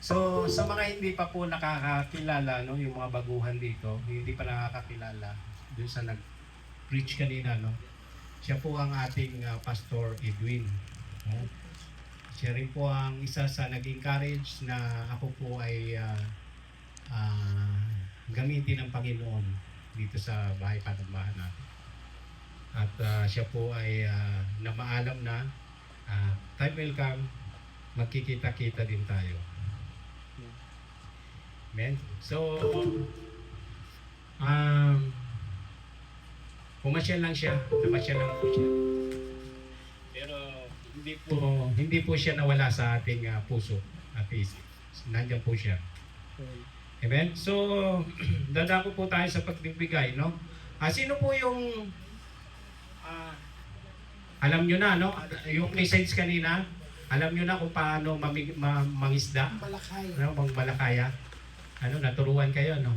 So, sa mga hindi pa po nakakakilala, no, yung mga baguhan dito, hindi pa nakakakilala, dun sa nag-preach kanina, no, siya po ang ating Pastor Edwin. No? Siya rin po ang isa sa nag-encourage na ako po ay gamitin ng Panginoon dito sa bahay panambahan natin. At siya po ay na maalam na time will come, magkikita-kita din tayo. Amen? So, pumasyal lang siya. Namasyal lang po siya. Pero hindi po siya nawala sa ating puso at isip. Nandiyan po siya. Amen? So, dadako po tayo sa pagbibigay, no? Sino po yung alam nyo na, no? Yung message kanina, alam nyo na kung paano mangisda? Balakay. Ano, balakaya? Ano, naturuan kayo, no?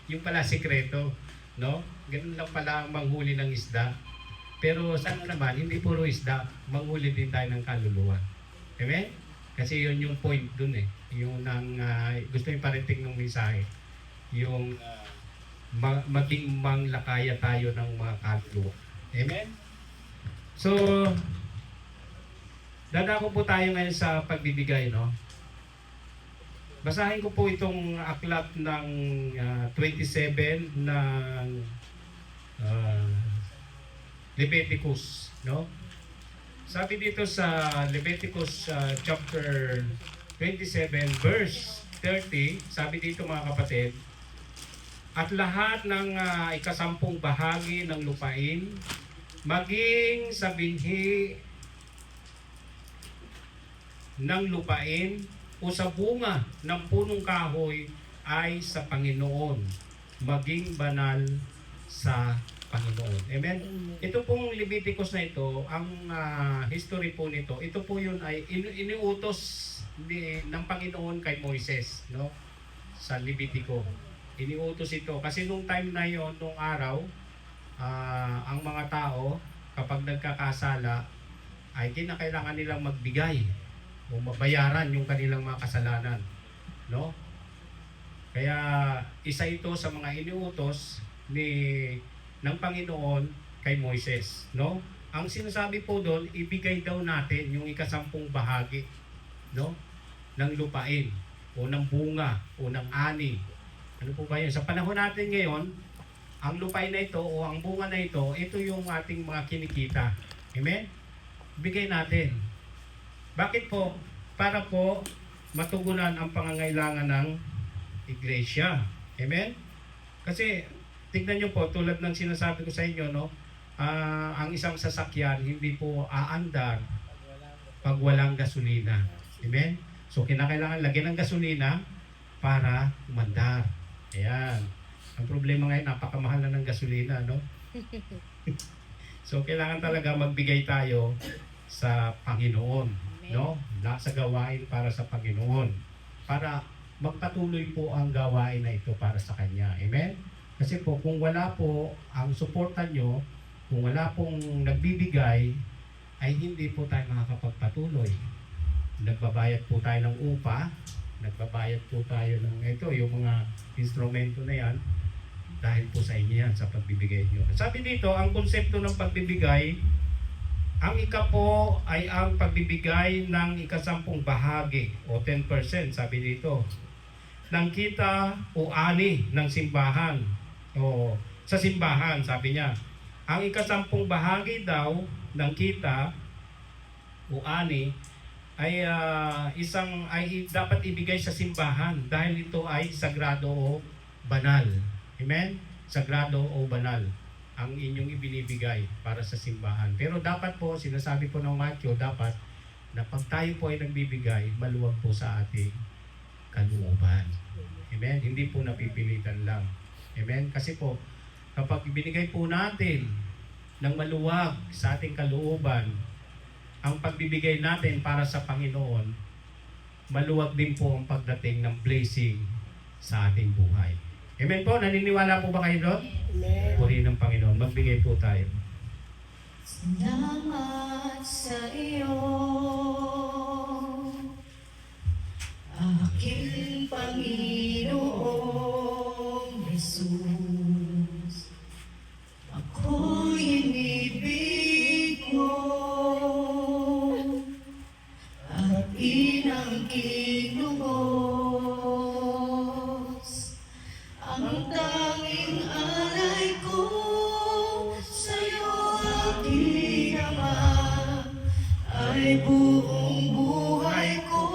Yung pala sikreto, no? Ganun lang pala ang manghuli ng isda. Pero sana naman, hindi puro isda, manghuli din tayo ng kaluluwa. Amen? Kasi yun yung point dun eh. Yung nang gusto yung parating ng mensahe. Yung maging manglakaya tayo ng mga kaluluwa. Amen? So, dadako po tayo ngayon sa pagbibigay, no? Basahin ko po itong aklat ng 27 ng Leviticus, no? Sabi dito sa Leviticus chapter 27 verse 30, sabi dito mga kapatid, at lahat ng ikasampung bahagi ng lupain, maging sa binhi ng lupain o sa bunga ng punong kahoy ay sa Panginoon, maging banal sa Panginoon. Amen? Ito pong Leviticus na ito, ang history po nito, ito po yun ay iniutos ng Panginoon kay Moises, no? Sa Levitico. Iniutos ito. Kasi nung time na yon, nung araw, ang mga tao, kapag nagkakasala, ay kinakailangan nilang magbigay o mabayaran yung kanilang mga kasalanan. No? Kaya isa ito sa mga iniutos ng Panginoon kay Moises. No? Ang sinasabi po doon, ibigay daw natin yung ikasampung bahagi, no? Ng lupain o ng bunga o ng ani. Ano po ba yun? Sa panahon natin ngayon, ang lupain na ito o ang bunga na ito, ito yung ating mga kinikita. Amen? Bigay natin. Bakit po? Para po matugunan ang pangangailangan ng iglesia. Amen? Kasi, tignan nyo po, tulad ng sinasabi ko sa inyo, no? Ang isang sasakyan, hindi po aandar pag walang gasolina. Amen? So, kinakailangan lagyan ng gasolina para umandar. Ayan. Ang problema ngayon, napakamahal na ng gasolina, no? So, kailangan talaga magbigay tayo sa Panginoon, no? Sa gawain para sa Panginoon. Para magpatuloy po ang gawain na ito para sa Kanya. Amen? Kasi po, kung wala po ang suporta nyo, kung wala pong nagbibigay, ay hindi po tayo makakapagpatuloy. Nagbabayad po tayo ng upa, nagbabayad po tayo ng ito, yung mga instrumento na yan, dahil po sa inyo yan, sa pagbibigay nyo. Sabi dito, ang konsepto ng pagbibigay, ang ika po ay ang pagbibigay ng ikasampung bahagi o 10%, sabi dito, ng kita o ani ng simbahan o sa simbahan, sabi niya. Ang ikasampung bahagi daw ng kita o ani ay dapat ibigay sa simbahan dahil ito ay sagrado o banal. Amen? Sagrado o banal ang inyong ibinibigay para sa simbahan. Pero dapat po, sinasabi po ng Matthew, dapat na pag tayo po ay nagbibigay, maluwag po sa ating kalooban. Amen? Hindi po napipilitan lang. Amen? Kasi po, kapag ibinigay po natin ng maluwag sa ating kalooban, ang pagbibigay natin para sa Panginoon, maluwag din po ang pagdating ng blessing sa ating buhay. Amen po? Naniniwala po ba kayo doon? Amen. Purihin ng Panginoon. Magbigay po tayo. Salamat sa iyo, aking Panginoong Jesus. Ako'y inibig mo at inangkin lubos. Ang tanging alay ko sa'yo, aking Ama, ay buong buhay ko,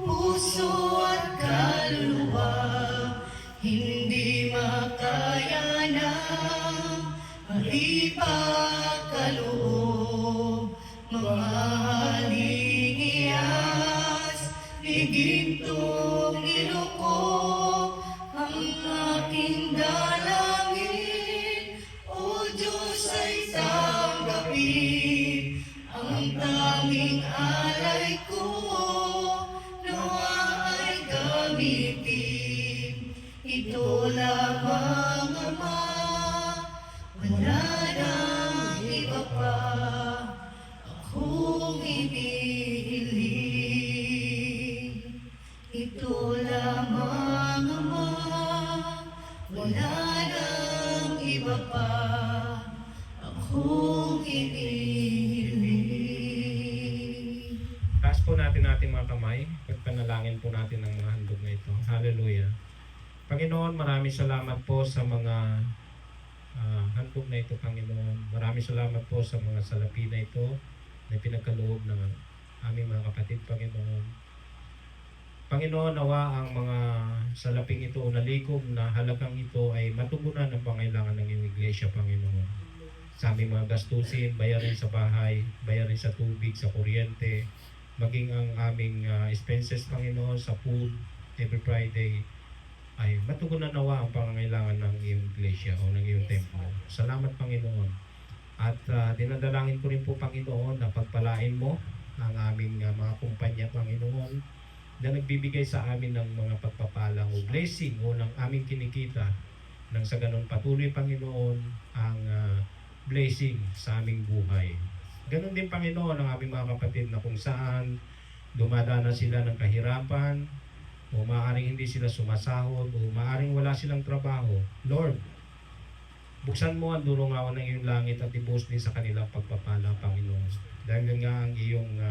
puso at kaluluwa. Hindi makaya na maipagkaloob, mamahaling iyas, igintong iloko ang aking dalangin. O Diyos ay tanggapin ang tanging alay ko, nawa ay gamitin. Ito lamang, Ama, wala nang iba pa akong inihiling. Ito lamang, Ama, wala nang iba pa akong inihiling. Taas po natin mga kamay. Pagpanalangin po natin ang mga handog na ito. Hallelujah. Panginoon, maraming salamat po sa mga handog na ito, Panginoon. Maraming salamat po sa mga salapi na ito na pinagkaloob ng aming mga kapatid, Panginoon. Panginoon, nawa ang mga salaping ito na likom na halagang ito ay matugunan ang pangailangan ng iyong iglesia, Panginoon. Sa aming mga gastusin, bayarin sa bahay, bayarin sa tubig, sa kuryente, maging ang aming expenses, Panginoon, sa food every Friday, ay matugunan nawa ang pangangailangan ng iyong iglesia o ng iyong templo. Salamat, Panginoon. At dinadalangin ko rin po, Panginoon, na pagpalain mo ang aming mga kumpanya, Panginoon, na nagbibigay sa amin ng mga pagpapalang o blessing o ng aming kinikita, nang sa ganun patuloy, Panginoon, ang blessing sa aming buhay. Ganun din, Panginoon, ang aming mga kapatid na kung saan dumadana sila ng kahirapan, o maaaring hindi sila sumasahod, o maaaring wala silang trabaho. Lord, buksan mo ang dulungawan ng iyong langit at ibuhos din sa kanilang pagpapala, Panginoon. Dahil nga ang iyong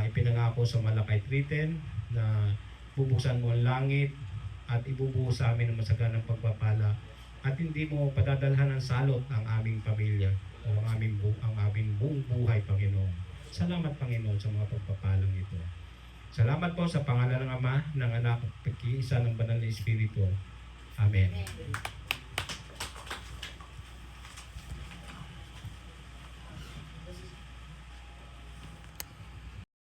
ipinangako sa Malakay 3:10 na bubuksan mo ang langit at ibubuhos sa amin ang masaganang pagpapala at hindi mo padadalhan ng salot ang aming pamilya o ang aming buong buhay, Panginoon. Salamat, Panginoon, sa mga pagpapalang ito. Salamat po sa pangalan ng Ama, ng Anak, at pag-iisa ng Banal na Espiritu. Amen.